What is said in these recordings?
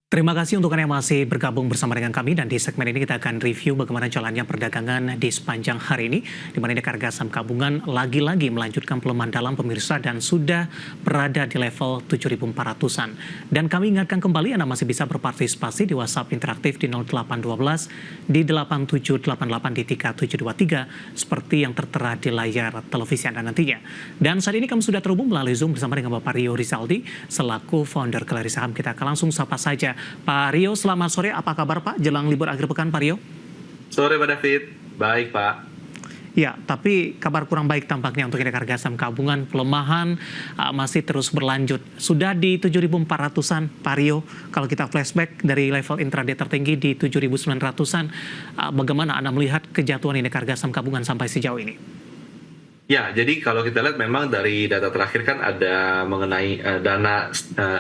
Terima kasih untuk Anda yang masih bergabung bersama dengan kami, dan di segmen ini kita akan review bagaimana jalannya perdagangan di sepanjang hari ini, di mana indeks harga saham gabungan lagi-lagi melanjutkan pelemahan dalam pemirsa dan sudah berada di level 7.400-an. Dan kami ingatkan kembali Anda masih bisa berpartisipasi di WhatsApp interaktif di 0812 di 8788 di 3723 seperti yang tertera di layar televisi Anda nantinya. Dan saat ini kami sudah terhubung melalui Zoom bersama dengan Bapak Rio Rizaldi selaku founder Kelari Saham. Kita akan langsung sapa saja. Pak Rio, selamat sore. Apa kabar Pak jelang libur akhir pekan, Pak Rio? Sore Pak David, baik Pak. Ya, tapi kabar kurang baik tampaknya untuk indeks harga saham gabungan. Pelemahan masih terus berlanjut. Sudah di 7.400-an, Pak Rio. Kalau kita flashback dari level intraday tertinggi di 7.900-an, bagaimana Anda melihat kejatuhan indeks harga saham gabungan sampai sejauh ini? Ya, jadi kalau kita lihat memang dari data terakhir kan ada mengenai dana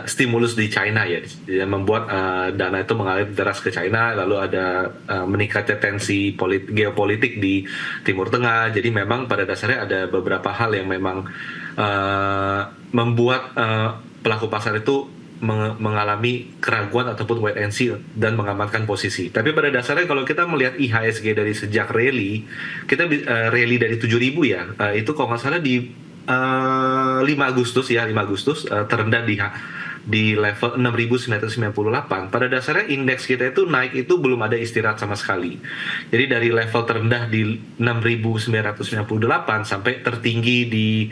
stimulus di China ya, yang membuat dana itu mengalir deras ke China, lalu ada meningkatnya tensi geopolitik di Timur Tengah. Jadi memang pada dasarnya ada beberapa hal yang memang membuat pelaku pasar itu mengalami keraguan ataupun wait and see dan mengamankan posisi. Tapi pada dasarnya kalau kita melihat IHSG dari sejak rally, kita rally dari 7.000 ya, itu kalau nggak salah di 5 Agustus ya, 5 Agustus terendah di level 6.998. Pada dasarnya indeks kita itu naik itu belum ada istirahat sama sekali. Jadi dari level terendah di 6.998 sampai tertinggi di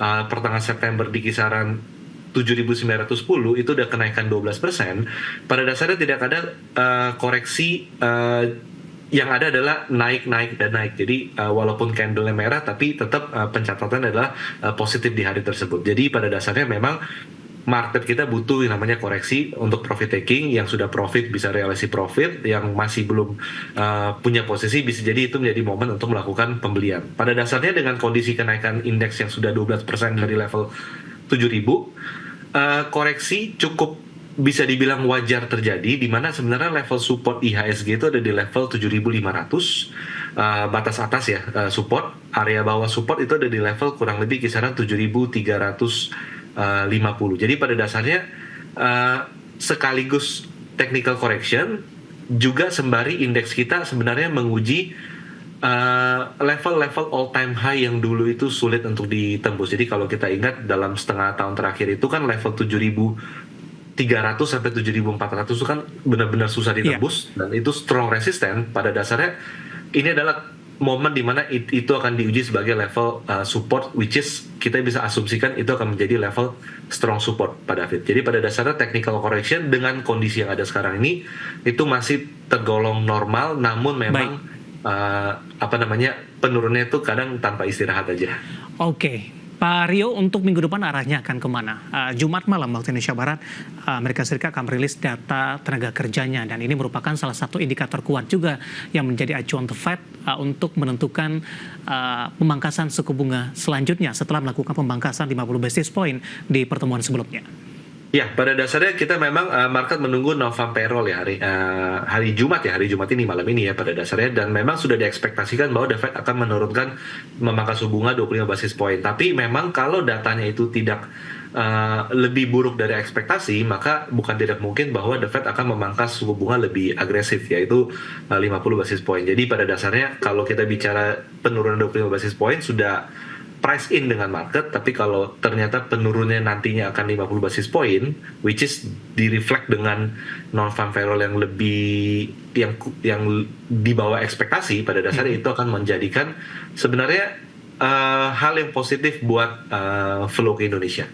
pertengahan September di kisaran 7.910 itu udah kenaikan 12%. Pada dasarnya tidak ada koreksi, yang ada adalah naik dan naik. Jadi walaupun candle-nya merah tapi tetap pencatatan adalah positif di hari tersebut. Jadi pada dasarnya memang market kita butuh yang namanya koreksi untuk profit taking. Yang sudah profit bisa realisasi profit, yang masih belum punya posisi bisa jadi itu menjadi momen untuk melakukan pembelian. Pada dasarnya dengan kondisi kenaikan indeks yang sudah 12% dari level 7.000, koreksi cukup bisa dibilang wajar terjadi, di mana sebenarnya level support IHSG itu ada di level 7.500, batas atas ya, support. Area bawah support itu ada di level kurang lebih kisaran 7.350. Jadi pada dasarnya sekaligus technical correction juga sembari indeks kita sebenarnya menguji level-level all time high yang dulu itu sulit untuk ditembus. Jadi kalau kita ingat dalam setengah tahun terakhir itu kan level 7.300 sampai 7.400 itu kan benar-benar susah ditembus, dan itu strong resisten. Pada dasarnya ini adalah momen di mana itu akan diuji sebagai level support, which is kita bisa asumsikan itu akan menjadi level strong support pada David. Jadi pada dasarnya technical correction dengan kondisi yang ada sekarang ini itu masih tergolong normal, namun memang penurunnya itu kadang tanpa istirahat aja. Oke. Pak Rio, untuk minggu depan arahnya akan kemana? Jumat malam waktu Indonesia Barat, Amerika Serikat akan merilis data tenaga kerjanya, dan ini merupakan salah satu indikator kuat juga yang menjadi acuan The Fed untuk menentukan pemangkasan suku bunga selanjutnya setelah melakukan pemangkasan 50 basis point di pertemuan sebelumnya. Ya, pada dasarnya kita memang market menunggu non-farm payroll ya hari Jumat ini malam ini ya pada dasarnya, dan memang sudah diekspektasikan bahwa The Fed akan menurunkan memangkas suku bunga 25 basis point. Tapi memang kalau datanya itu tidak lebih buruk dari ekspektasi, maka bukan tidak mungkin bahwa The Fed akan memangkas suku bunga lebih agresif, yaitu 50 basis point. Jadi pada dasarnya kalau kita bicara penurunan 25 basis point sudah price in dengan market, tapi kalau ternyata penurunnya nantinya akan 50 basis point, which is direflect dengan non-farm payroll yang lebih yang di bawah ekspektasi, pada dasarnya itu akan menjadikan sebenarnya hal yang positif buat flow ke Indonesia.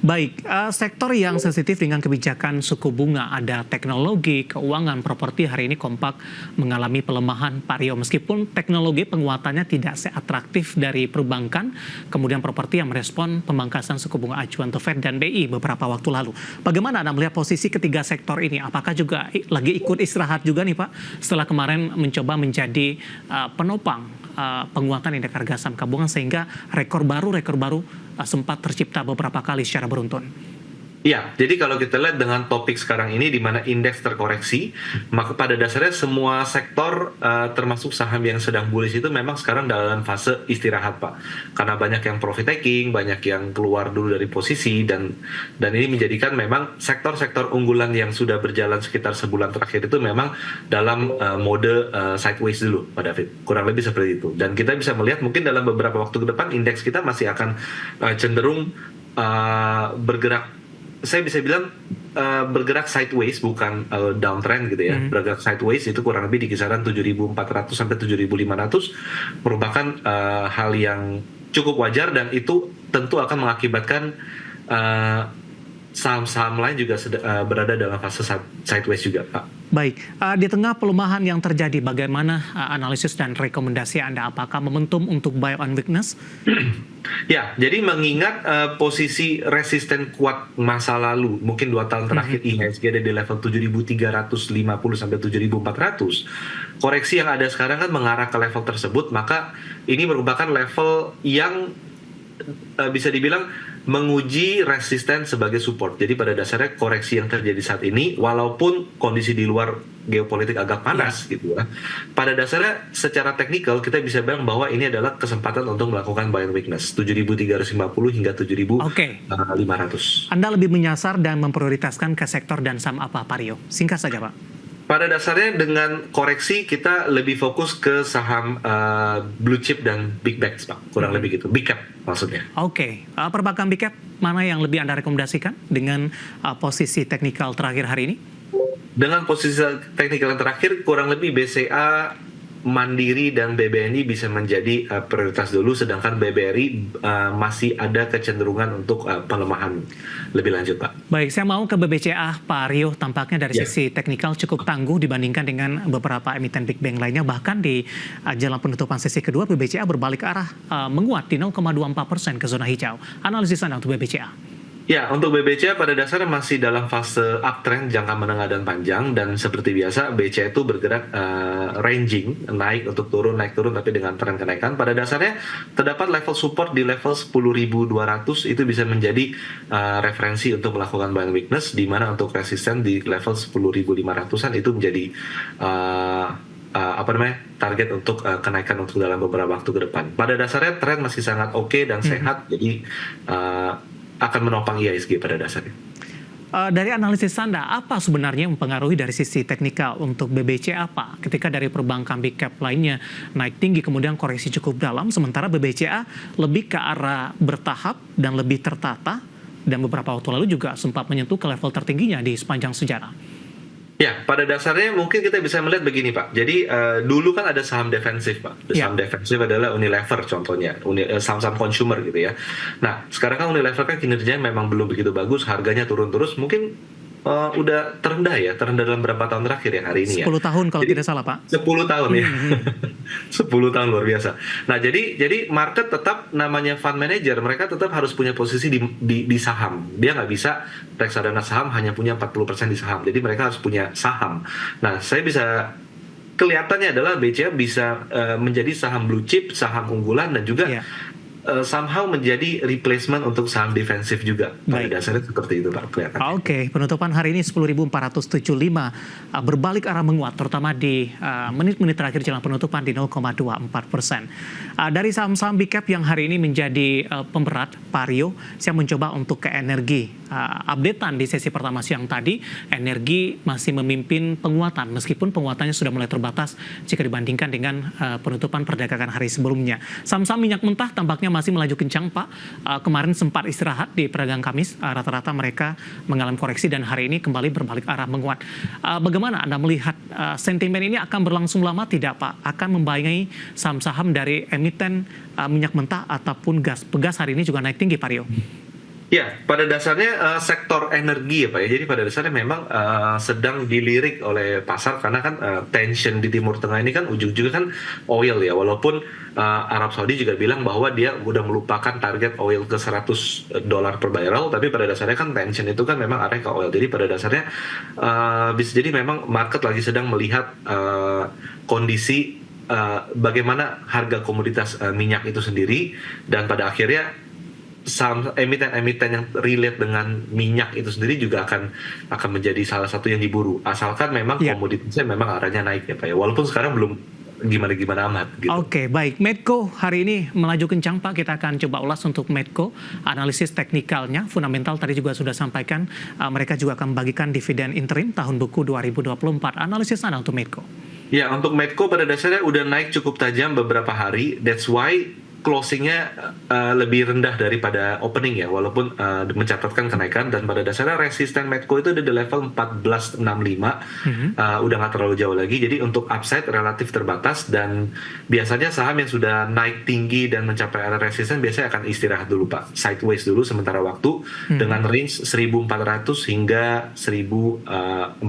Baik, sektor yang sensitif dengan kebijakan suku bunga ada teknologi, keuangan, properti hari ini kompak mengalami pelemahan, Pak Rio. Meskipun teknologi penguatannya tidak seatraktif dari perbankan, kemudian properti yang merespon pemangkasan suku bunga acuan The Fed dan BI beberapa waktu lalu. Bagaimana Anda melihat posisi ketiga sektor ini? Apakah juga lagi ikut istirahat juga nih Pak, setelah kemarin mencoba menjadi penopang penguatan indeks harga saham gabungan sehingga rekor baru sempat tercipta beberapa kali secara beruntun? Iya, jadi kalau kita lihat dengan topik sekarang ini di mana indeks terkoreksi, maka pada dasarnya semua sektor termasuk saham yang sedang bullish itu memang sekarang dalam fase istirahat, Pak. Karena banyak yang profit taking, banyak yang keluar dulu dari posisi dan ini menjadikan memang sektor-sektor unggulan yang sudah berjalan sekitar sebulan terakhir itu memang dalam mode sideways dulu, Pak David. Kurang lebih seperti itu. Dan kita bisa melihat mungkin dalam beberapa waktu ke depan indeks kita masih akan cenderung bergerak, saya bisa bilang bergerak sideways, bukan downtrend gitu ya. Bergerak sideways itu kurang lebih di kisaran 7.400 sampai 7.500 merupakan hal yang cukup wajar, dan itu tentu akan mengakibatkan saham-saham lain juga berada dalam fase sideways juga, Pak. Baik, di tengah pelemahan yang terjadi, bagaimana analisis dan rekomendasi Anda? Apakah momentum untuk buy on weakness? Ya, jadi mengingat posisi resisten kuat masa lalu, mungkin 2 tahun terakhir IHSG ada di level 7.350 sampai 7.400, koreksi yang ada sekarang kan mengarah ke level tersebut, maka ini merupakan level yang bisa dibilang menguji resisten sebagai support. Jadi pada dasarnya koreksi yang terjadi saat ini, walaupun kondisi di luar geopolitik agak panas gitu ya, pada dasarnya secara teknikal kita bisa bilang bahwa ini adalah kesempatan untuk melakukan buy on weakness 7.350 hingga 7.500. Anda lebih menyasar dan memprioritaskan ke sektor dan saham apa, Pak Rio? Singkat saja, Pak. Pada dasarnya dengan koreksi kita lebih fokus ke saham blue chip dan big banks, Pak. Kurang lebih gitu, big cap maksudnya. Oke. Perbankan big cap mana yang lebih Anda rekomendasikan dengan posisi teknikal terakhir hari ini? Dengan posisi teknikal yang terakhir, kurang lebih BCA, Mandiri dan BBNI bisa menjadi prioritas dulu, sedangkan BBRI masih ada kecenderungan untuk pelemahan lebih lanjut, Pak. Baik, saya mau ke BBCA, Pak Rio. Tampaknya dari sisi teknikal cukup tangguh dibandingkan dengan beberapa emiten big bank lainnya. Bahkan di jelang penutupan sesi kedua, BBCA berbalik arah menguat di 0,24% ke zona hijau. Analisis Anda untuk BBCA? Ya, untuk BBCA pada dasarnya masih dalam fase uptrend jangka menengah dan panjang, dan seperti biasa BCA itu bergerak ranging, naik untuk turun, naik turun, tapi dengan tren kenaikan. Pada dasarnya terdapat level support di level 10.200, itu bisa menjadi referensi untuk melakukan buy on weakness, di mana untuk resisten di level 10.500-an itu menjadi target untuk kenaikan untuk dalam beberapa waktu ke depan. Pada dasarnya tren masih sangat oke dan sehat, jadi akan menopang IHSG pada dasarnya. Dari analisis Anda, apa sebenarnya yang mempengaruhi dari sisi teknikal untuk BBCA, Pak? Ketika dari perbankan big cap lainnya naik tinggi, kemudian koreksi cukup dalam, sementara BBCA lebih ke arah bertahap dan lebih tertata, dan beberapa waktu lalu juga sempat menyentuh ke level tertingginya di sepanjang sejarah. Ya, pada dasarnya mungkin kita bisa melihat begini, Pak. Jadi dulu kan ada saham defensif, Pak. Saham defensif adalah Unilever contohnya, saham-saham consumer gitu ya. Nah, sekarang kan Unilever kan kinerjanya memang belum begitu bagus, harganya turun terus, mungkin udah terendah dalam berapa tahun terakhir ya hari ini 10 tahun kalau tidak salah, Pak. 10 tahun ya. 10 tahun luar biasa. Nah, jadi market tetap, namanya fund manager, mereka tetap harus punya posisi di saham. Dia nggak bisa reksadana saham hanya punya 40% di saham. Jadi mereka harus punya saham. Nah, saya bisa kelihatannya adalah BCA bisa menjadi saham blue chip, saham unggulan, dan juga somehow menjadi replacement untuk saham defensif juga. Pada dasarnya seperti itu, Pak, kelihatan. Oke, penutupan hari ini 10.475 berbalik arah menguat, terutama di menit-menit terakhir jelang penutupan di 0,24%. Dari saham-saham big cap yang hari ini menjadi pemberat, Pak Rio, saya mencoba untuk ke energi. Updatean di sesi pertama siang tadi, energi masih memimpin penguatan, meskipun penguatannya sudah mulai terbatas jika dibandingkan dengan penutupan perdagangan hari sebelumnya. Saham-saham minyak mentah tampaknya masih melaju kencang, Pak. Kemarin sempat istirahat di perdagangan Kamis, rata-rata mereka mengalami koreksi dan hari ini kembali berbalik arah menguat. Bagaimana Anda melihat sentimen ini akan berlangsung lama tidak, Pak? Akan membayangi saham-saham dari emiten minyak mentah ataupun gas? Pegas hari ini juga naik tinggi, Pak Rio. Ya, pada dasarnya sektor energi ya, Pak ya. Jadi pada dasarnya memang sedang dilirik oleh pasar, karena kan tension di Timur Tengah ini kan ujung-ujungnya kan oil ya. Walaupun Arab Saudi juga bilang bahwa dia udah melupakan target oil ke $100 per barrel, tapi pada dasarnya kan tension itu kan memang arah ke oil. Jadi pada dasarnya bisa jadi memang market lagi sedang melihat kondisi bagaimana harga komoditas minyak itu sendiri, dan pada akhirnya saham emiten-emiten yang relate dengan minyak itu sendiri juga akan menjadi salah satu yang diburu. Asalkan memang komoditasnya memang arahnya naik ya Pak ya. Walaupun sekarang belum gimana-gimana amat gitu. Oke, baik. Medco hari ini melaju kencang Pak. Kita akan coba ulas untuk Medco. Analisis teknikalnya, fundamental tadi juga sudah sampaikan. Mereka juga akan membagikan dividen interim tahun buku 2024. Analisis Anda untuk Medco? Ya, untuk Medco pada dasarnya udah naik cukup tajam beberapa hari. That's why closingnya lebih rendah daripada opening ya, walaupun mencatatkan kenaikan, dan pada dasarnya resisten Medco itu ada di level 1465, udah nggak terlalu jauh lagi, jadi untuk upside relatif terbatas, dan biasanya saham yang sudah naik tinggi dan mencapai area resisten biasanya akan istirahat dulu Pak, sideways dulu sementara waktu, dengan range 1400 hingga 1470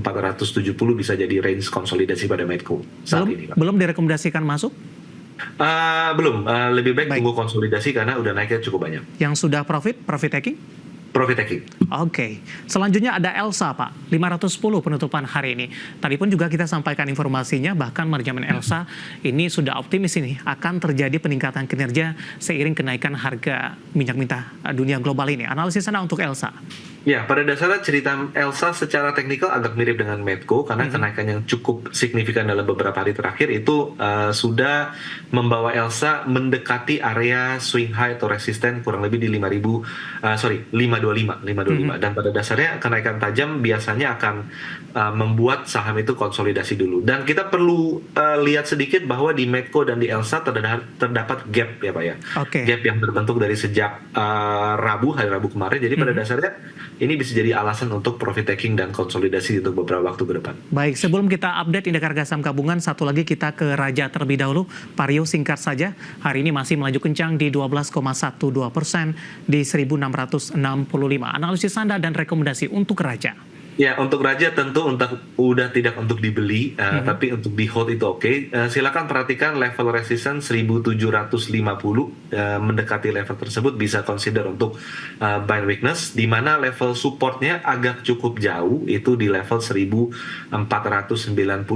bisa jadi range konsolidasi pada Medco saat ini Pak. Belum direkomendasikan masuk? Belum, lebih baik tunggu konsolidasi karena udah naiknya cukup banyak. Yang sudah profit taking? Profit taking. Oke. Selanjutnya ada Elsa, Pak. 510 penutupan hari ini. Tadi pun juga kita sampaikan informasinya, bahkan manajemen Elsa ini sudah optimis ini akan terjadi peningkatan kinerja seiring kenaikan harga minyak mentah dunia global ini. Analisis Anda untuk Elsa? Ya, pada dasarnya cerita Elsa secara teknikal agak mirip dengan Medco karena kenaikan yang cukup signifikan dalam beberapa hari terakhir itu sudah membawa Elsa mendekati area swing high atau resisten kurang lebih di 525. Dan pada dasarnya kenaikan tajam biasanya akan membuat saham itu konsolidasi dulu. Dan kita perlu lihat sedikit bahwa di Medco dan di Elsa terdapat gap ya Pak ya. Gap yang terbentuk dari sejak hari Rabu kemarin. Jadi pada dasarnya ini bisa jadi alasan untuk profit taking dan konsolidasi untuk beberapa waktu ke depan. Baik, sebelum kita update indeks harga saham gabungan, satu lagi kita ke Raja terlebih dahulu. Pak Rio, singkat saja, hari ini masih melaju kencang di 12,12% di 1.665. Analisis Anda dan rekomendasi untuk Raja? Ya, untuk Raja tentu udah tidak untuk dibeli, tapi untuk di hold itu oke. Silakan perhatikan level resistance 1750, mendekati level tersebut bisa consider untuk buy weakness, di mana level supportnya agak cukup jauh, itu di level 1490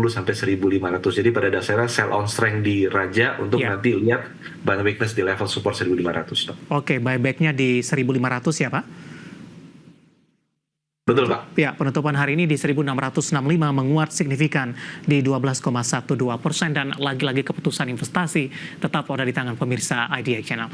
sampai 1500. Jadi pada dasarnya sell on strength di Raja untuk nanti lihat buy weakness di level support 1500. Oke, buybacknya di 1500 ya Pak? Betul Pak. Ya, penutupan hari ini di 1.665 menguat signifikan di 12,12%, dan lagi-lagi keputusan investasi tetap ada di tangan pemirsa IDX Channel.